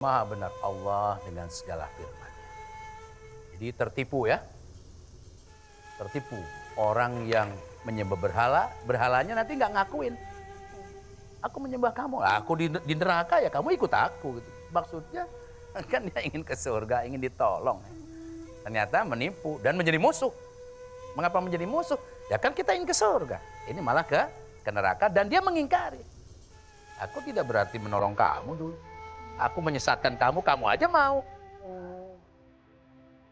Maha benar Allah dengan segala firman-Nya. Jadi tertipu ya, tertipu. Orang yang menyembah berhala, berhalanya nanti nggak ngakuin. Aku menyembah kamu, aku di neraka ya kamu ikut aku. Gitu. Maksudnya kan dia ingin ke surga, ingin ditolong. Ternyata menipu dan menjadi musuh. Mengapa menjadi musuh? Ya kan kita ingin ke surga. Ini malah ke neraka dan dia mengingkari. Aku tidak berarti menolong kamu dulu. Aku menyesatkan kamu, kamu aja mau.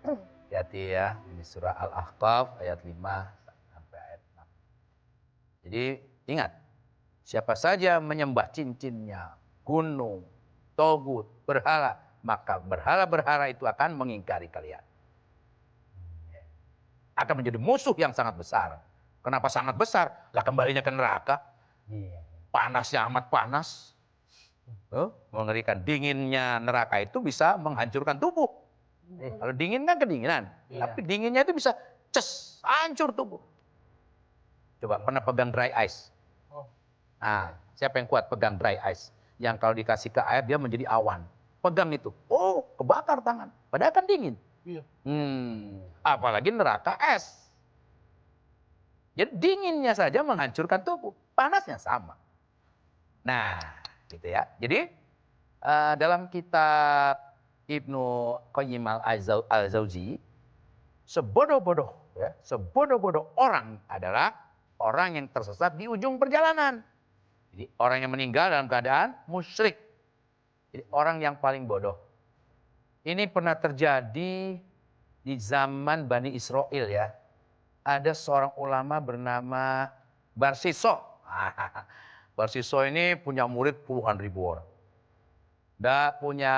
Hati-hati ya, ini surah Al-Ahqaf ayat 5 sampai ayat 6. Jadi ingat, siapa saja menyembah cincinnya, gunung, togut, berhala, maka berhala-berhala itu akan mengingkari kalian. Akan menjadi musuh yang sangat besar. Kenapa sangat besar? Lah kembalinya ke neraka. Panasnya amat panas. Mengerikan. Dinginnya neraka itu bisa menghancurkan tubuh. Kalau dingin kan kedinginan. Tapi dinginnya itu bisa hancur tubuh. Coba pernah pegang dry ice? Nah, siapa yang kuat pegang dry ice? Yang kalau dikasih ke air dia menjadi awan. Pegang itu. Oh, kebakar tangan. Padahal kan dingin. Apalagi neraka es. Jadi dinginnya saja menghancurkan tubuh. Panasnya sama. Nah, gitu ya. Jadi dalam kitab Ibnu Qayyim al-Jauzi, sebodoh-bodoh ya, sebodoh-bodoh orang adalah orang yang tersesat di ujung perjalanan. Jadi orang yang meninggal dalam keadaan musyrik. Jadi orang yang paling bodoh. Ini pernah terjadi di zaman Bani Israel ya. Ada seorang ulama bernama Barsiso. Barsiso ini punya murid puluhan ribu orang. Dia punya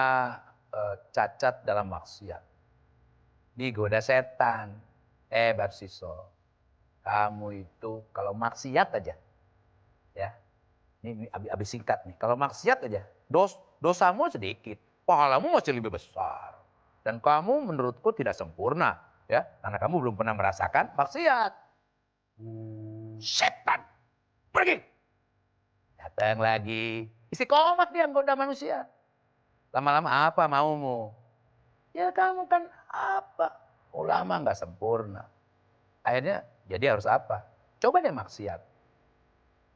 cacat dalam maksiat. Digoda setan. Barsiso, kamu itu kalau maksiat aja, ya, ini habis singkat nih. Kalau maksiat aja, dosamu sedikit, pahalamu masih lebih besar. Dan kamu menurutku tidak sempurna, ya, karena kamu belum pernah merasakan maksiat. Setan, pergi. Datang lagi, istiqomah dia menggoda manusia. Lama-lama apa maumu? Ya kamu kan apa? Ulama nggak sempurna. Akhirnya jadi harus apa? Coba deh maksiat.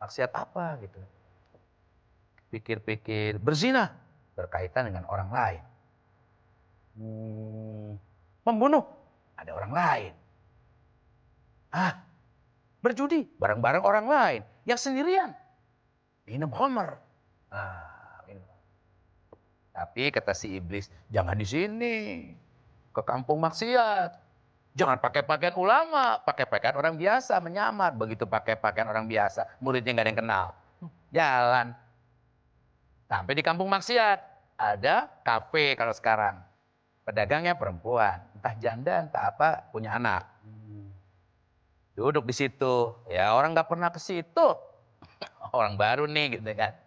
Maksiat apa gitu? Pikir-pikir berzina berkaitan dengan orang lain. Membunuh ada orang lain. Berjudi bareng-bareng orang lain. Yang sendirian minum khamar. Tapi kata si iblis, jangan di sini. Ke kampung maksiat. Jangan pakai pakaian ulama, pakai pakaian orang biasa, menyamar. Begitu pakai pakaian orang biasa, muridnya nggak ada yang kenal. Jalan. Sampai di kampung maksiat. Ada kafe kalau sekarang. Pedagangnya perempuan. Entah janda, entah apa, punya anak. Duduk di situ. Ya orang nggak pernah ke situ. Orang baru nih gitu kan.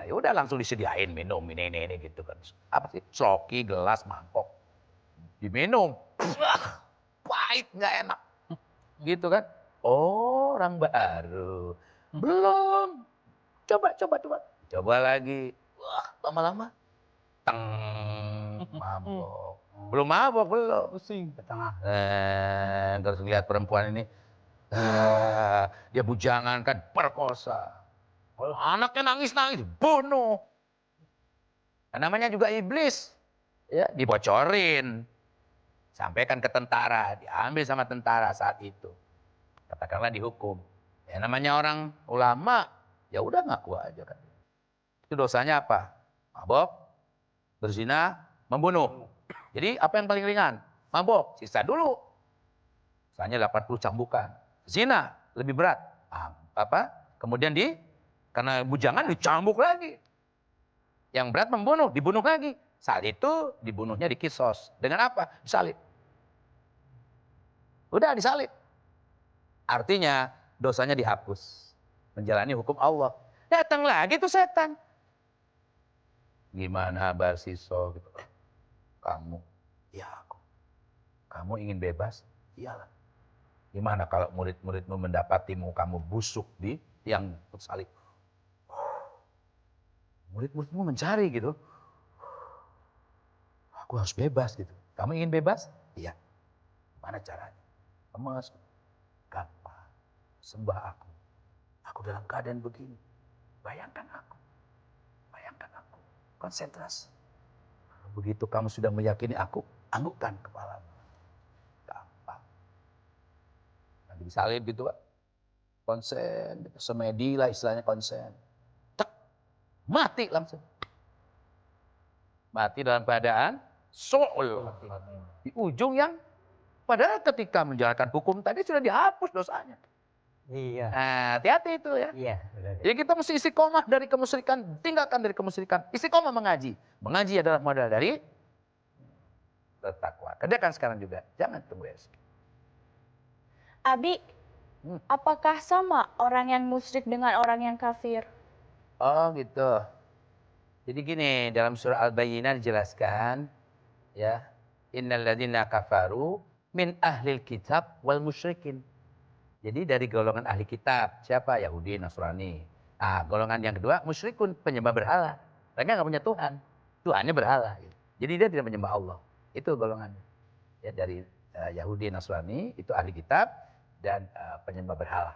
Ya udah langsung disediain minum ini gitu kan. Apa sih? Sloki, gelas, mangkok. Diminum. Pahit, nggak enak. Gitu kan. Oh, orang baru. Belum. Coba. Coba lagi. Wah, lama-lama. Teng, mabok. Belum mabok, belum. Pusing. Ke tengah. Terus lihat perempuan ini. Dia bujangan kan, perkosa. Kalau anaknya nangis-nangis, bunuh. Namanya juga iblis. Ya, dibocorin. Sampaikan ke tentara, diambil sama tentara saat itu. Katakanlah dihukum. Ya namanya orang ulama, ya udah ngaku aja kan. Itu dosanya apa? Mabok, berzina, membunuh. Jadi apa yang paling ringan? Mabok, sisa dulu. Misalnya 80 cambukan. Zina, lebih berat. Kemudian karena bujangan dicambuk lagi. Yang berat membunuh, dibunuh lagi. Saat itu dibunuhnya di kisos. Dengan apa? Disalib. Udah disalib. Artinya dosanya dihapus. Menjalani hukum Allah. Datang lagi tuh setan. Gimana Barsiso? Gitu. Kamu, ya aku. Kamu ingin bebas? Iyalah. Gimana kalau murid-muridmu mendapatimu kamu busuk di yang tersalib? Murid-muridmu mencari gitu. Aku harus bebas gitu. Kamu ingin bebas? Iya. Mana caranya? Emas. Gampang. Sembah aku. Aku dalam keadaan begini. Bayangkan aku. Bayangkan aku. Konsentrasi. Begitu kamu sudah meyakini aku, anggukkan kepalamu. Gampang. Nanti disalib gitu Pak. Konsen. Semedi lah istilahnya konsen. Tek. Mati langsung. Mati dalam keadaan so'ul. Di ujung yang padahal ketika menjalankan hukum tadi sudah dihapus dosanya. Iya. Nah, hati-hati itu ya. Iya. Jadi kita mesti istiqomah dari kemusyrikan, tinggalkan dari kemusyrikan. Istiqomah mengaji. Mengaji adalah modal dari bertakwa. Kerjakan sekarang juga. Jangan tunggu esok. Abi, apakah sama orang yang musyrik dengan orang yang kafir? Oh gitu. Jadi gini, dalam surah Al-Bayyinah dijelaskan, ya, innal ladzina kafaru min ahlil kitab wal musyrikin. Jadi dari golongan ahli kitab, siapa? Yahudi, Nasrani. Nah, golongan yang kedua, musyrikun, penyembah berhala. Mereka nggak punya Tuhan. Tuhannya berhala. Jadi dia tidak menyembah Allah. Itu golongannya. Ya, dari Yahudi, Nasrani, itu ahli kitab, dan penyembah berhala.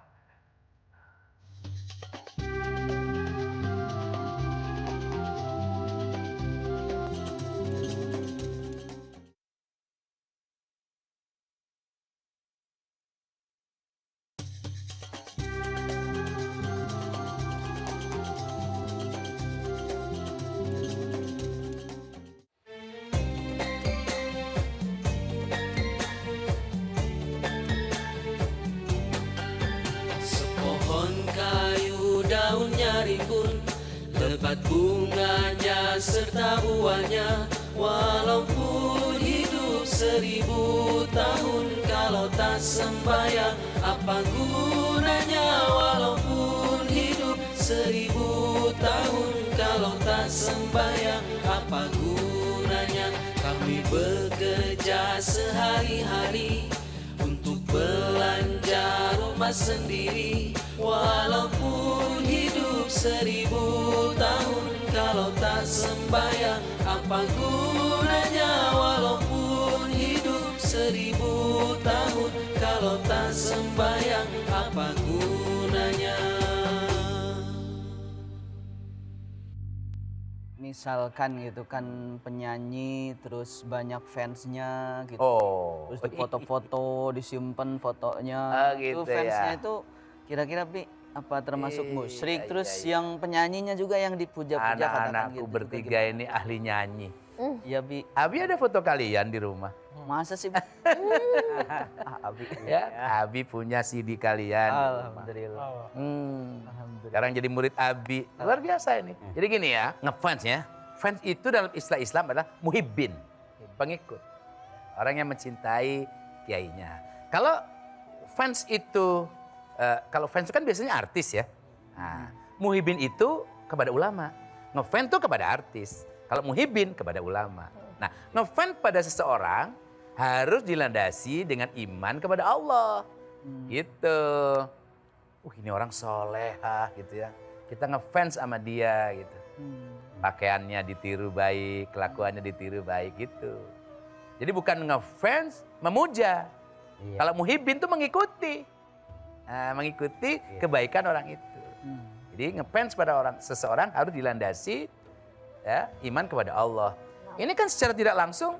Sepohon kayu daunnya rimbun, lebat bunganya serta buahnya. Walaupun hidup 1000 tahun, kalau tak sembahyang apa gunanya? Walaupun hidup 1000 tahun, kalau tak sembahyang apa gunanya? Kami bekerja sehari-hari untuk belanja rumah sendiri. Walaupun hidup 1000 tahun, kalau tak sembahyang apa gunanya? Walaupun hidup 1000 tahun, kalau tak sembahyang apa gunanya? Misalkan gitu kan penyanyi terus banyak fansnya gitu. Oh. Terus foto-foto disimpan fotonya. Ah, gitu Itu fansnya ya. itu kira-kira apa termasuk musyrik? Iya, Terus iya. yang penyanyinya juga yang dipuja-puja katakan Anak-anakku gitu. bertiga ini ahli nyanyi. Iya Bi. Abi ada foto kalian di rumah? Masa sih Bi? Abi. Ya, Abi punya CD kalian. Alhamdulillah. Alhamdulillah. Sekarang jadi murid Abi. Luar biasa ini. Jadi gini ya, ngefans ya. Fans itu dalam istilah Islam adalah muhibbin. Pengikut. Orang yang mencintai kiainya. Kalau fans itu, kalau fans itu kan biasanya artis ya. Nah, muhibbin itu kepada ulama. Ngefans itu kepada artis. Kalau muhibbin kepada ulama. Nah, ngefans pada seseorang harus dilandasi dengan iman kepada Allah. Gitu. Ini orang solehah gitu ya. Kita ngefans sama dia gitu. Pakaiannya ditiru baik, kelakuannya ditiru baik gitu. Jadi bukan ngefans, memuja. Iya. Kalau muhibbin tuh mengikuti. Nah, mengikuti kebaikan orang itu. Jadi ngefans pada seseorang harus dilandasi ya, iman kepada Allah. Ini kan secara tidak langsung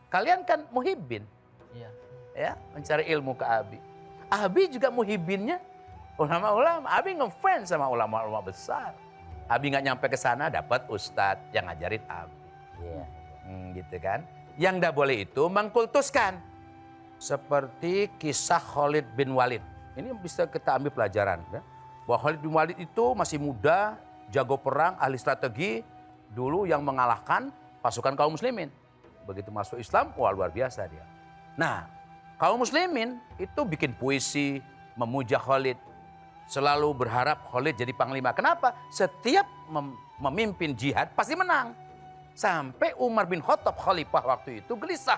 kalian kan muhibbin. Iya. Ya, mencari ilmu ke Abi. Abi juga muhibbinnya ulama-ulama. Abi ngefans sama ulama-ulama besar. Abi nggak nyampe ke sana dapat ustadz yang ngajarin Abi. Iya. Gitu kan. Yang nggak boleh itu mengkultuskan. Seperti kisah Khalid bin Walid. Ini bisa kita ambil pelajaran. Ya. Bahwa Khalid bin Walid itu masih muda, jago perang, ahli strategi. Dulu yang mengalahkan pasukan kaum muslimin. Begitu masuk Islam, wah luar biasa dia. Nah, kaum muslimin itu bikin puisi, memuja Khalid. Selalu berharap Khalid jadi panglima. Kenapa? Setiap memimpin jihad pasti menang. Sampai Umar bin Khattab khalifah waktu itu gelisah.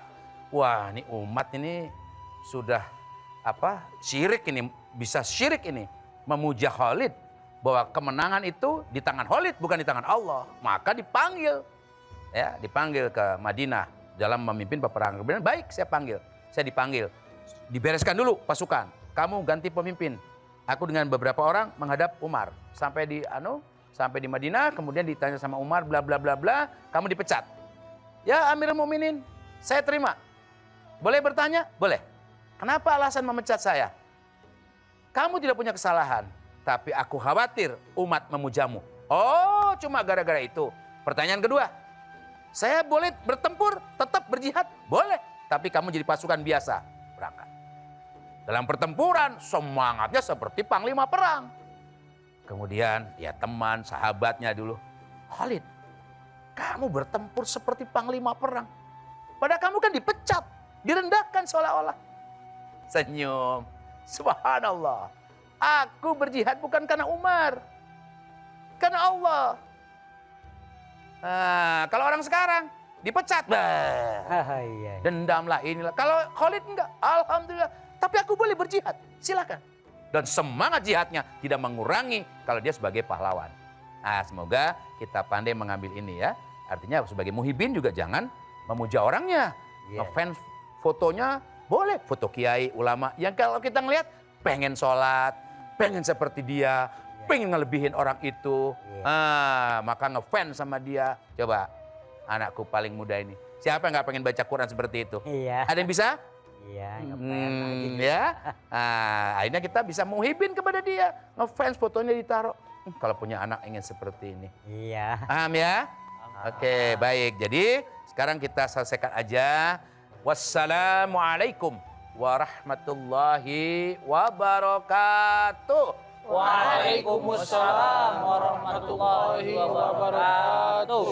Wah, ini umat ini sudah syirik ini, bisa syirik ini. Memuja Khalid bahwa kemenangan itu di tangan Khalid bukan di tangan Allah. Maka dipanggil ya, dipanggil ke Madinah dalam memimpin peperangan. Kemudian baik, saya panggil. Saya dipanggil. Dibereskan dulu pasukan. Kamu ganti pemimpin. Aku dengan beberapa orang menghadap Umar. Sampai di Madinah, kemudian ditanya sama Umar, bla bla bla bla, kamu dipecat. Ya Amirul Mukminin, saya terima. Boleh bertanya? Boleh. Kenapa alasan memecat saya? Kamu tidak punya kesalahan, tapi aku khawatir umat memujamu. Oh, cuma gara-gara itu. Pertanyaan kedua, saya boleh bertempur, tetap berjihad? Boleh, tapi kamu jadi pasukan biasa. Berangkat. Dalam pertempuran, semangatnya seperti panglima perang. Kemudian, ya teman, sahabatnya dulu. Khalid, kamu bertempur seperti panglima perang. Padahal kamu kan dipecat, direndahkan seolah-olah. Senyum. Subhanallah. Aku berjihad bukan karena Umar. Karena Allah. Nah, kalau orang sekarang dipecat. Dendamlah inilah. Kalau Khalid enggak, alhamdulillah. Tapi aku boleh berjihad, silakan. Dan semangat jihadnya tidak mengurangi kalau dia sebagai pahlawan. Nah, semoga kita pandai mengambil ini ya. Artinya sebagai muhibin juga jangan memuja orangnya. Ngefans fotonya boleh, foto kiai, ulama. Yang kalau kita ngelihat pengen sholat, pengen seperti dia, pengen ngelebihin orang itu. Maka ngefans sama dia. Coba anakku paling muda ini. Siapa yang gak pengen baca Quran seperti itu? Iya. Ada yang bisa? Iya, Ya. Akhirnya kita bisa muhibin kepada dia. Ngefans fotonya ditaruh. Kalau punya anak ingin seperti ini. Iya. Paham ya? Oke, baik. Jadi sekarang kita selesaikan aja. Wassalamualaikum warahmatullahi wabarakatuh. Waalaikumsalam warahmatullahi wabarakatuh.